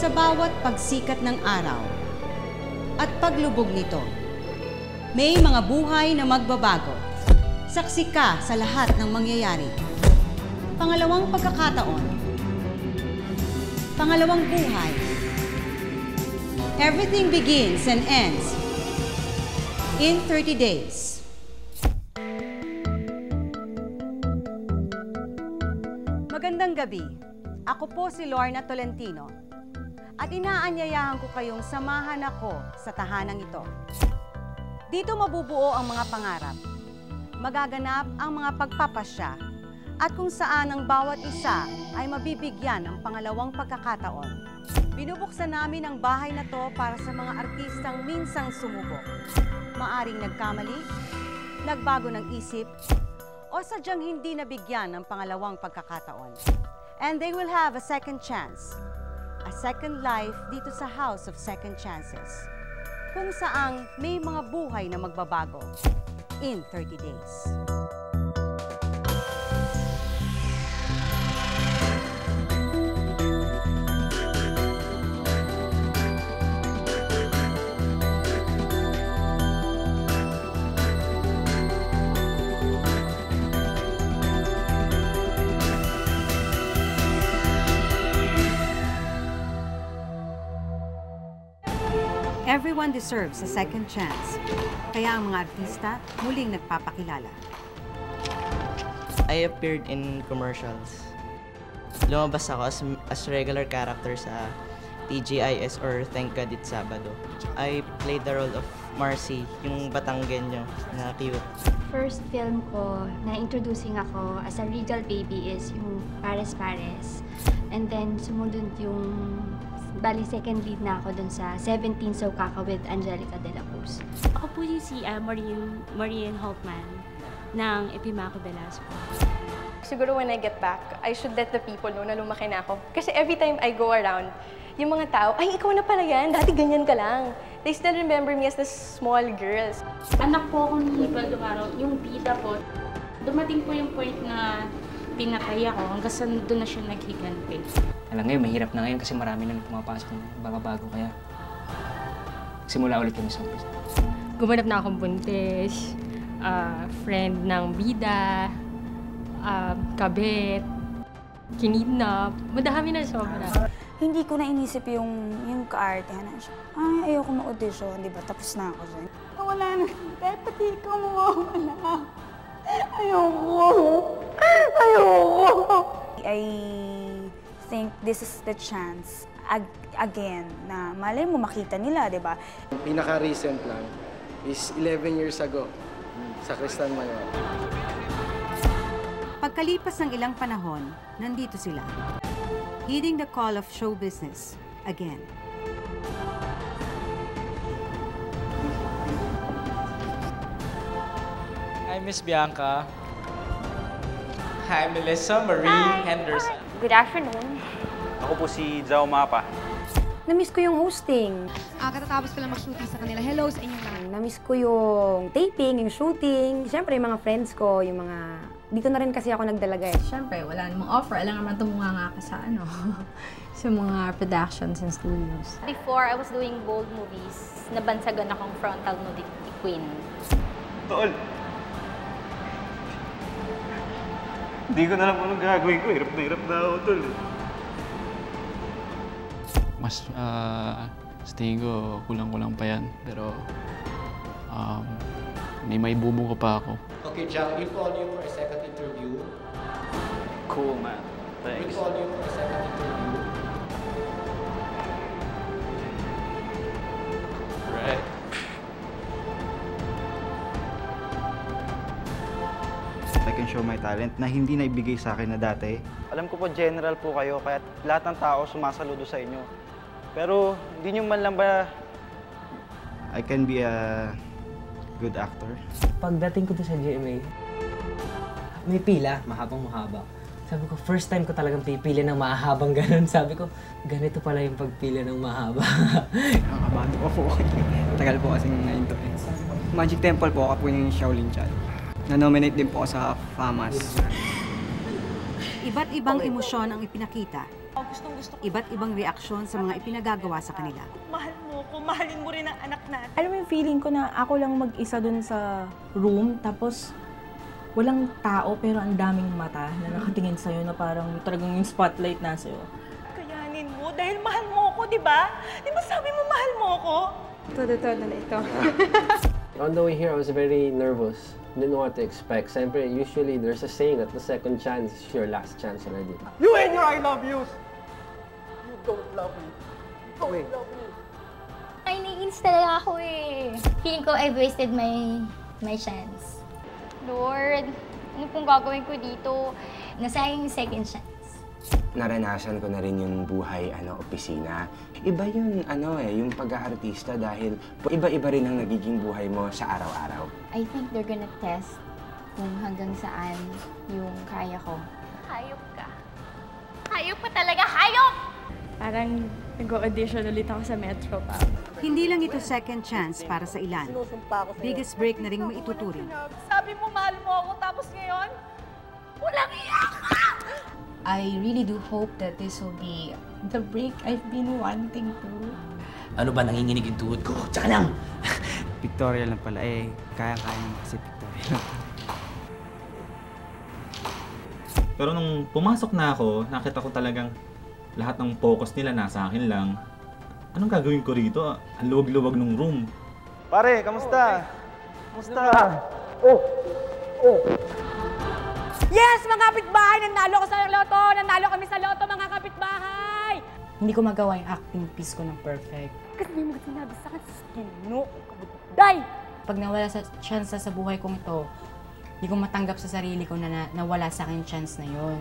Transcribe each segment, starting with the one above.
Sa bawat pagsikat ng araw at paglubog nito, may mga buhay na magbabago. Saksi ka sa lahat ng mangyayari. Pangalawang pagkakataon. Pangalawang buhay. Everything begins and ends in 30 days. Magandang gabi. Ako po si Lorna Tolentino at inaanyayahan ko kayong samahan ako sa tahanang ito. Dito mabubuo ang mga pangarap, magaganap ang mga pagpapasya at kung saan ang bawat isa ay mabibigyan ng pangalawang pagkakataon. Binubuksan namin ang bahay na to para sa mga artistang minsang sumubok. Maaring nagkamali, nagbago ng isip, o sadyang hindi nabigyan ng pangalawang pagkakataon. And they will have a second chance, a second life dito sa House of Second Chances, kung saang may mga buhay na magbabago in 30 days. Everyone deserves a second chance. Kaya ang mga artista muling nagpapakilala. I appeared in commercials. Lumabas ako as regular character sa TGIS or Thank God It's Sabado. I played the role of Marcy, yung Batanggenyo na cute. First film ko na introducing ako as a regal baby is yung Pares Pares. And then sumunod yung bali second lead na ako dun sa 17 So Kaka with Angelica de la Cruz. Ako po yung si Marian Holtman ng Epimaco Velasco. Siguro when I get back, I should let the people know na lumaki na ako. Kasi every time I go around, yung mga tao, ay, ikaw na pala yan, dati ganyan ka lang. They still remember me as the small girl. Anak po ako ni Ibaldo Caro, yung bida po. Dumating po yung point na pinatay ako hanggang sa doon na siya naghiganti. Alam ngayon, mahirap na ngayon kasi marami nang pumapasok ng bago kaya simula ulit kami sa umpisa. Gumanap na akong buntis, friend ng bida, kabit, kinidnap, madami na sobra. Hindi ko na inisip yung kaartehan na siya. Ay, ayoko ma-audition, di ba? Tapos na ako dyan. Wala na, pati ikaw mawawala. Ayoko. I think this is the chance again na malay mo makita nila, di ba? Pinaka-recent lang is 11 years ago sa Cristal Mayor. Pagkalipas ng ilang panahon, nandito sila. Heeding the call of show business again. Hi, Miss Bianca. Hi, Melissa Marie Henderson. Good afternoon. Ako po si Zao Mapa. Namiss ko yung hosting. Katatapos ko lang mag-shooting sa kanila. Hello sa inyo lang. Namiss ko yung taping, yung shooting. Siyempre, yung mga friends ko, yung mga... Dito na rin kasi ako nagdalaga eh. Siyempre, wala namang offer. Alam naman tumunganga ka sa ano, sa mga productions and studios. Before I was doing bold movies, nabansagan akong frontal nudity queen. Tol! Hindi ko na alam anong gagawin ko. Hirap na ako, tol. Mas, sa tingin ko, kulang-kulang pa yan. Pero, may maibubo ko pa ako. Okay, Jack, we call you for a second interview. Cool, man. Thanks. We call you for a second interview. Right. I can show my talent na hindi na ibigay sa akin na dati. Alam ko po, general po kayo, kaya lahat ng tao sumasaludo sa inyo. Pero hindi nyo man lang ba... I can be a good actor. Pagdating ko doon sa GMA, may pila, mahabang-mahaba. Sabi ko, first time ko talagang pipili ng mahabang ganun. Sabi ko, ganito pala yung pagpili ng mahaba. Nakakabado ko po. Tagal po kasi ngayon to. Magic Temple po, ako po yung Shaolin Chan. Na-nominate din po ako sa FAMAS. Iba't ibang emosyon ang ipinakita Iba't ibang reaksyon sa mga ipinagagawa sa kanila. Mahal mo ko, mahalin mo rin ang anak natin. Alam mo yung feeling ko na ako lang mag-isa dun sa room, tapos walang tao pero ang daming mata na nakatingin sa'yo na parang talagang yung spotlight na sa'yo. Kayanin mo dahil mahal mo ko, di ba? Di ba sabi mo mahal mo ko? Todo-todo na ito. On the way here, I was very nervous. Didn't know what to expect. Siyempre, usually there's a saying that the second chance is your last chance already. You and your I love yous! You don't love me. Don't love me. Ay, naiinis talaga ako eh. Feeling ko I've wasted my chance. Lord, ano pong gagawin ko dito? Nasayang yung second chance. Naranasan ko na rin yung buhay opisina. Iba yun yung pag-aartista dahil iba-iba rin ang nagiging buhay mo sa araw-araw. I think they're gonna test kung hanggang saan yung kaya ko. Hayop ka. Hayop ka talaga, hayop! Parang nag-audition ulit ako sa Metro pa. Hindi lang ito second chance para sa ilan. Biggest break na rin maituturing. Sabi mo mahal mo ako, tapos ngayon, walang iyak ka! I really do hope that this will be the break I've been wanting to. Ano ba nanginginig yung tuhod ko? Tsaka lang! Victoria lang pala kaya-kaya naman kasi Victoria. Pero nung pumasok na ako, nakita ko talagang lahat ng focus nila nasa akin lang. Anong gagawin ko rito? Ang luwag-luwag ng room. Pare, kamusta? Kamusta? Yes, mga kapitbahay! Nanalo ko sa loto! Nanalo kami sa loto, mga kapitbahay! Hindi ko magawa yung acting piece ko ng perfect. Kasi may mga sinabi sa akin, Skino, kabuday! Pag nawala sa chance sa buhay kong ito, hindi ko matanggap sa sarili ko na nawala sa akin chance na yon.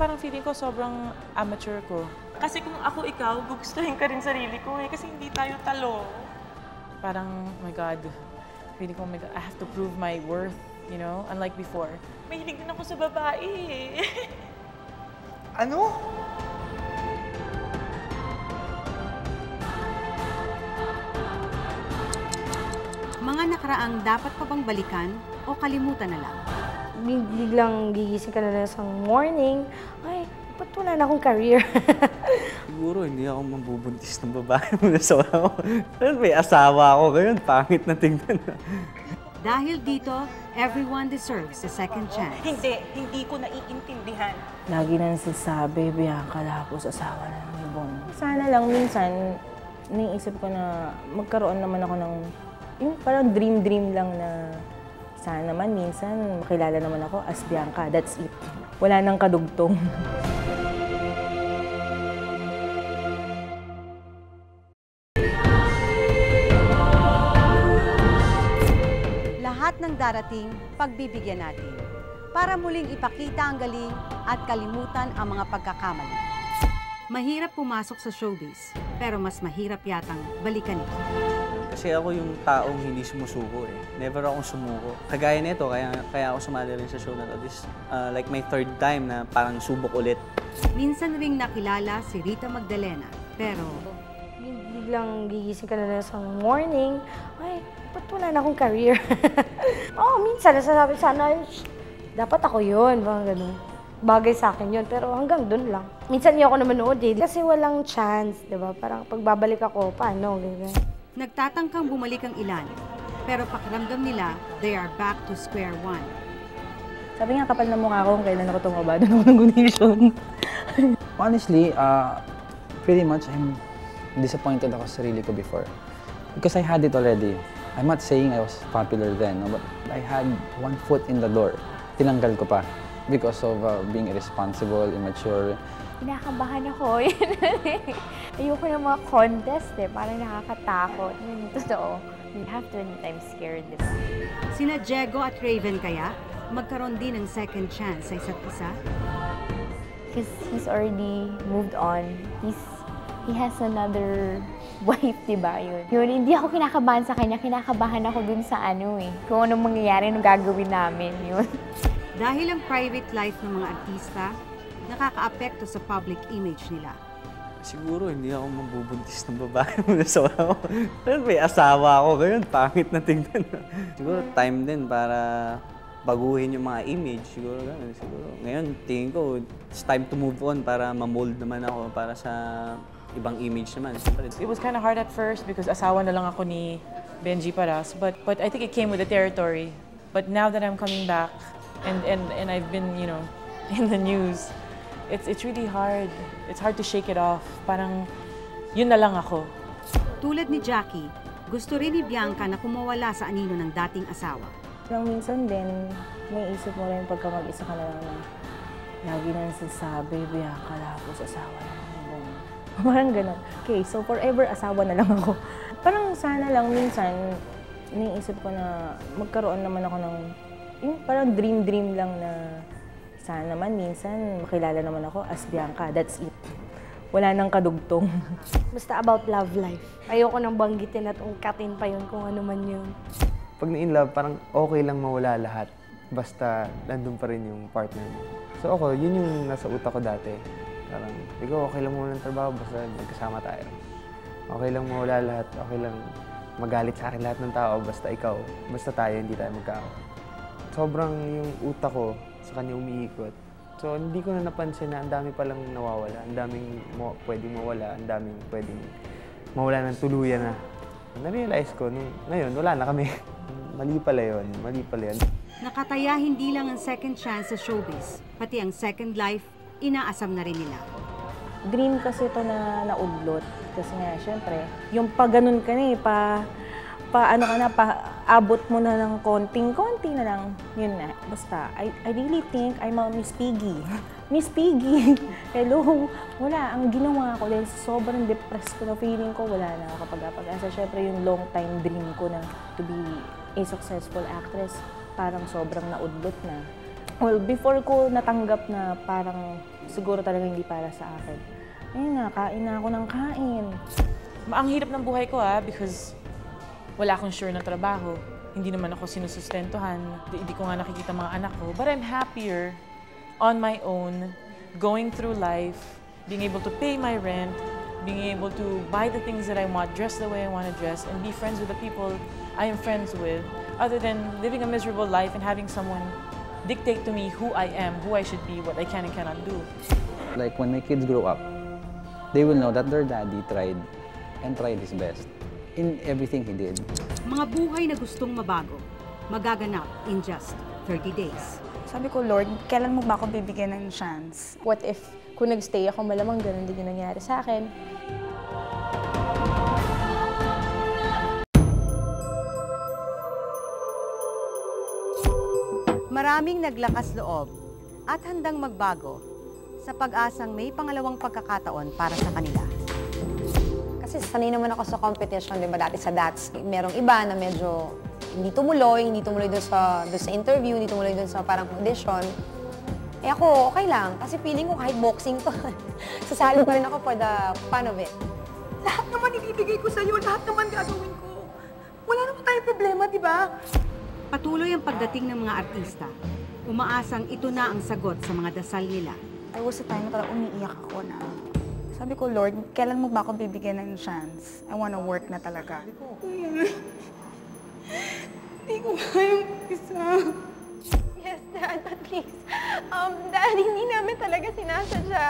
Parang feeling ko sobrang amateur ko. Kasi kung ako ikaw, gugustuhin ka rin sarili ko kasi hindi tayo talo. Parang, oh my God, feeling ko, oh my God, I have to prove my worth, you know, unlike before. Mahilig din ako sa babae. Ano? Mga nakaraang dapat pa bang balikan o kalimutan na lang? Biglang gigising ka na sa morning, ay, ba't wala na akong career? Siguro hindi ako mabubuntis ng babae muna sa wala ko. May asawa ako, ganyan, pangit na tingnan. Dahil dito, everyone deserves a second chance. Hindi ko naiintindihan. Lagi na nagsasabi, Bianca, tapos asawa na ng ibon. Sana lang minsan, iniisip ko na magkaroon naman ako ng, yung parang dream lang na sana naman minsan makilala naman ako as Bianca. That's it. Wala nang kadugtong. Lahat ng darating, pagbibigyan natin para muling ipakita ang galing at kalimutan ang mga pagkakamali. Mahirap pumasok sa showbiz, pero mas mahirap yatang balikan ito. Kasi ako yung taong hindi sumusuko Never akong sumuko. Kagaya nito, kaya ako sumali rin sa show na to. This like my third time na parang subok ulit. Minsan ring nakilala si Rita Magdalena, pero Biglang gigising ka na sa morning, ay, ba't wala na akong career? Minsan nasasabi sana, dapat ako yun, mga ganun. Bagay sa akin yun, pero hanggang dun lang. Minsan hindi ako na manood kasi walang chance, di ba? Parang pagbabalik ako, paano? Ganyan. Nagtatangkang bumalik ang ilan, pero pakiramdam nila, they are back to square one. Sabi nga, kapal na mukha ko kung kailan ako tumaba, doon ako nag-audition. Honestly, pretty much I'm disappointed ako sa sarili ko before. Because I had it already. I'm not saying I was popular then, no? But I had one foot in the door. Tinanggal ko pa because of being irresponsible, immature. Kinakabahan ako. Ayoko ng mga contest parang nakakatakot. Yun, totoo. You have to anytime scared, di ba? Sina Diego at Raven kaya, magkaroon din ng second chance sa isa't isa? Because he's already moved on. He has another wife, di ba yun? Yun, hindi ako kinakabahan sa kanya. Kinakabahan ako dun sa kung anong mangyayari, anong gagawin namin, yun. Dahil ang private life ng mga artista, nakaka-apekto sa public image nila. Siguro hindi ako mabubuntis ng babae muna sa wala ko. May asawa ako, ganyan, pangit na tingnan. Siguro time din para baguhin yung mga image, siguro ganun. Siguro. Ngayon, tingin ko, it's time to move on para ma-mold naman ako para sa ibang image naman. It was kind of hard at first because asawa na lang ako ni Benji Paras, but I think it came with the territory. But now that I'm coming back and I've been, you know, in the news, it's really hard. It's hard to shake it off. Parang yun na lang ako. Tulad ni Jackie, gusto rin ni Bianca na kumawala sa anino ng dating asawa. Nang minsan din, may isip mo rin pagka mag-isa ka na lang na lagi na nasasabi, Bianca, tapos asawa na lang. Parang gano'n. Okay, so forever asawa na lang ako. Parang sana lang minsan, iniisip ko na magkaroon naman ako ng, yung parang dream lang na sana naman minsan makilala naman ako as Bianca. That's it. Wala nang kadugtong. Basta about love life. Ayoko nang banggitin at ungkatin pa yun kung ano man yun. Pag na-in love, parang okay lang mawala lahat. Basta nandun pa rin yung partner mo. So ako, yun yung nasa utak ko dati. Parang, ikaw, okay lang mawala ng trabaho, basta magkasama tayo. Okay lang mawala lahat, okay lang magalit sa akin lahat ng tao, basta ikaw, basta tayo, hindi tayo magkakawa. Sobrang yung utak ko sa kanya umiikot. So hindi ko na napansin na ang dami palang nawawala, ang daming pwedeng mawala, ang daming pwedeng mawala ng tuluyan na. Na-realize ko, ngayon, wala na kami. Mali pala yun. Nakataya hindi lang ang second chance sa showbiz, pati ang second life, inaasam na rin nila. Dream kasi ito na naudlot. Kasi nga, syempre, yung pag ganun ka na abot mo na ng konting-konti na lang. Yun na. Basta, I really think I'm a Miss Piggy. Miss Piggy! Hello! Wala. Ang ginawa ko dahil sobrang depressed ko na feeling ko, wala na ako kapag-asa. Syempre, yung long time dream ko na to be a successful actress, parang sobrang naudlot na. Well, before ko natanggap na parang siguro talaga hindi para sa akin. Ayun na, kain na ako ng kain. Ang hirap ng buhay ko because wala akong sure na trabaho. Hindi naman ako sinusustentuhan. Hindi ko nga nakikita mga anak ko. But I'm happier on my own, going through life, being able to pay my rent, being able to buy the things that I want, dress the way I want to dress, and be friends with the people I am friends with, other than living a miserable life and having someone dictate to me who I am, who I should be, what I can and cannot do. Like when my kids grow up, they will know that their daddy tried his best in everything he did. Mga buhay na gustong mabago, magaganap in just 30 days. Sabi ko, Lord, kailan mo ba ako bibigyan ng chance? What if kung nag-stay ako, malamang ganun din yung nangyari sa akin. Maraming naglakas loob at handang magbago sa pag-asang may pangalawang pagkakataon para sa kanila. Kasi sanay naman ako sa competition, di ba? Dati sa DATS, merong iba na medyo hindi tumuloy doon sa interview, hindi tumuloy doon sa parang audition. Eh ako, okay lang. Kasi feeling ko kahit boxing to, sasali pa rin ako for the fun of it. Lahat naman ibibigay ko sa'yo, lahat naman gagawin ko. Wala naman tayong problema, di ba? Patuloy ang pagdating ng mga artista. Umaasang ito na ang sagot sa mga dasal nila. There was a time na talagang umiiyak ako na. Sabi ko, Lord, kailan mo ba ako bibigyan ng chance? I wanna work na talaga. Hindi ko kayang isa. Yes, Dad, at least. Dad, hindi namin talaga sinasadya.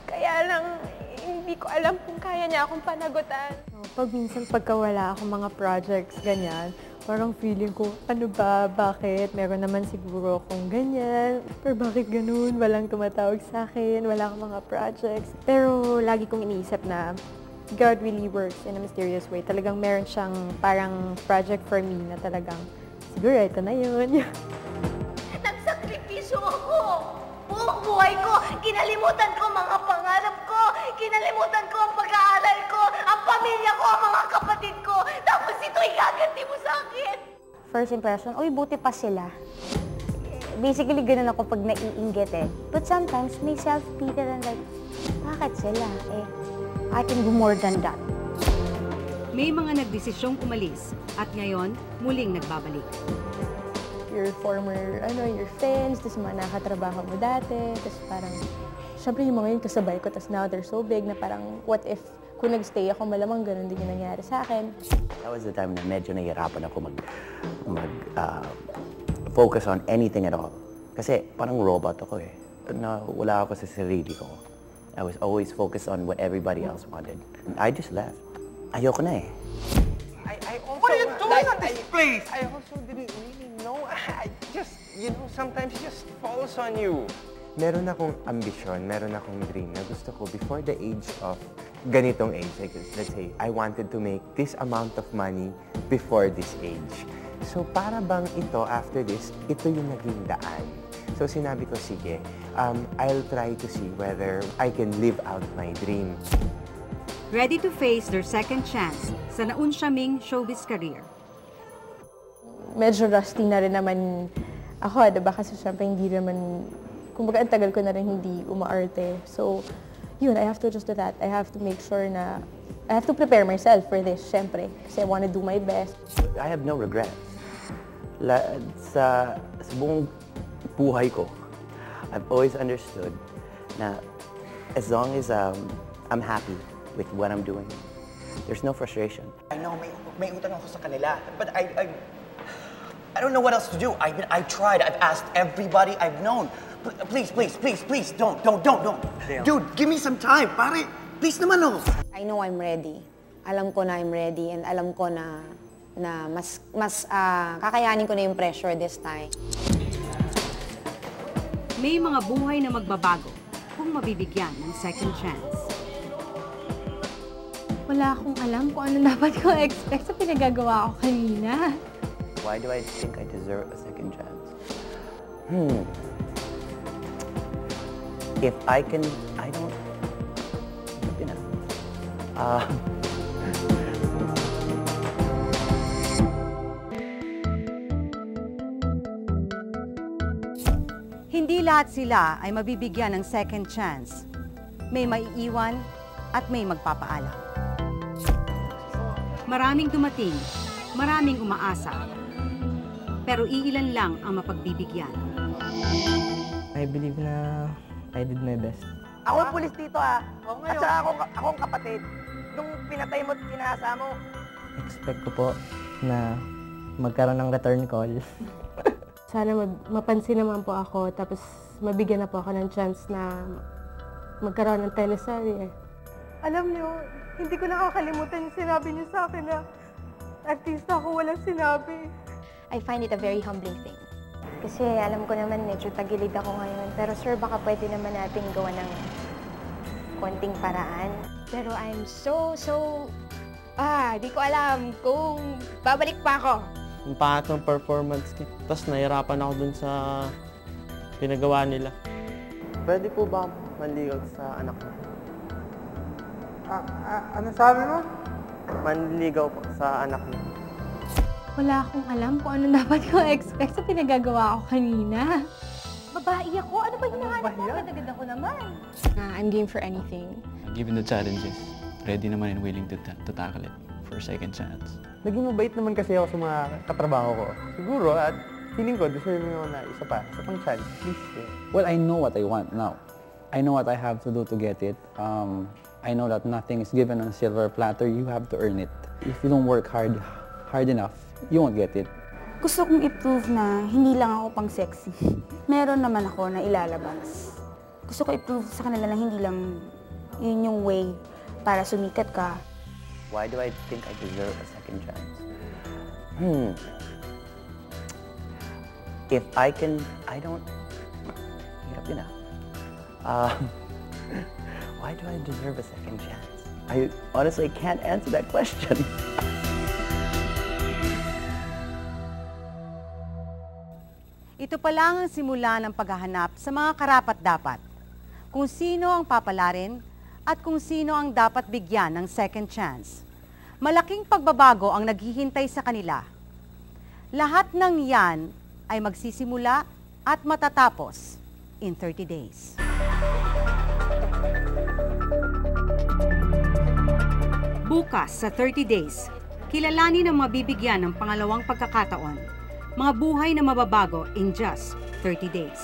Kaya lang, hindi ko alam kung kaya niya akong panagutan. Pag minsan pagkawala ako mga projects, ganyan, parang feeling ko, ano ba, bakit? Meron naman siguro akong ganyan. Pero bakit ganun? Walang tumatawag sa akin, wala akong mga projects. Pero lagi kong iniisip na God really works in a mysterious way. Talagang meron siyang parang project for me na talagang, siguro ito na yun. Nagsakripisyo ako! Buong buhay ko, kinalimutan ko mga pangarap ko, kinalimutan ko ang pag-aaral ko, ang pamilya ko, ang mga kapatid ko, tapos ito igaganti mo sa akin! First impression, uy, buti pa sila. Basically, ganun ako pag naiinggit eh. But sometimes, may self-pity and like, bakit sila? Eh, I can do more than that. May mga nagdesisyong umalis at ngayon, muling nagbabalik. Your former, your friends, tapos mga nakatrabaho mo dati, tapos parang, syempre yung mga yun kasabay ko, tapos now they're so big na parang, what if kung nag-stay ako, malamang ganun din yung nangyari sa akin. That was the time na medyo nahihirapan ako focus on anything at all. Kasi parang robot ako eh. Wala ako sa sarili ko. I was always focused on what everybody else wanted. And I just left. Ayoko na eh. What are you doing at this place? I also didn't really know. I just, sometimes it just falls on you. Meron akong ambisyon, meron akong dream na gusto ko before the age of ganitong age. Like, let's say, I wanted to make this amount of money before this age. So para bang ito, after this, ito yung naging daan. So sinabi ko, sige, I'll try to see whether I can live out my dream. Ready to face their second chance sa naunsyaming showbiz career. Medyo rusty na rin naman ako, diba? Kasi syempre hindi naman, kumbaga ang tagal ko na rin hindi umaarte. So, yun, I have to just do that. I have to make sure na, I have to prepare myself for this, syempre. Kasi I want to do my best. I have no regrets. Sa buong buhay ko, I've always understood na as long as I'm happy with what I'm doing, there's no frustration. I know, may utang ako sa kanila, but I don't know what else to do. I've tried, I've asked everybody I've known. Please, don't. Dude, give me some time, pare. Please naman, no. I know I'm ready. Alam ko na I'm ready and alam ko na mas kakayanin ko na yung pressure this time. May mga buhay na magbabago kung mabibigyan ng second chance. Wala akong alam kung ano dapat kong expect sa pinagagawa ko kanina. Why do I think I deserve a second chance? If I can, I don't, Hindi lahat sila ay mabibigyan ng second chance. May maiiwan at may magpapaalam. Maraming dumating, maraming umaasa, pero iilan lang ang mapagbibigyan. I believe na I did my best. Ako ang pulis dito, At saka ako ang kapatid. Nung pinatay mo at kinasa mo. Expect ko po na magkaroon ng return call. Sana mapansin naman po ako, tapos mabigyan na po ako ng chance na magkaroon ng teleserye. Alam niyo, hindi ko nakakalimutan yung sinabi niyo sa akin na artista ako, walang sinabi. I find it a very humbling thing. Kasi alam ko naman medyo tagilid ako ngayon. Pero sir, baka pwede naman natin gawa ng konting paraan. Pero I'm di ko alam kung babalik pa ako. Yung pangit ng performance ko. Tapos nahirapan ako dun sa pinagawa nila. Pwede po ba manligaw sa anak mo? Ano sabi mo? Manligaw po sa anak mo. Wala akong alam kung ano dapat kong expect sa pinagagawa ko kanina. Babae ako? Ano ba hinahanap mo? Ganda-ganda ko naman. I'm game for anything. Given the challenges, ready naman and willing to tackle it for a second chance. Naging mabait naman kasi ako sa mga katrabaho ko. Siguro, at feeling ko, deserve mo na isa pang chance. Please. Well, I know what I want now. I know what I have to do to get it. I know that nothing is given on a silver platter. You have to earn it. If you don't work hard enough, you won't get it. Gusto kong i-prove na hindi lang ako pang sexy. Meron naman ako na ilalabas. Gusto ko i-prove sa kanila na hindi lang yun yung way para sumikat ka. Why do I think I deserve a second chance? If I can, I don't, hirap yun why do I deserve a second chance? I honestly can't answer that question. Ito pa lang ang simula ng paghahanap sa mga karapat-dapat. Kung sino ang papalarin at kung sino ang dapat bigyan ng second chance. Malaking pagbabago ang naghihintay sa kanila. Lahat ng yan ay magsisimula at matatapos in 30 days. Bukas sa 30 days, kilalanin ang mabibigyan ng pangalawang pagkakataon. Mga buhay na mababago in just 30 days.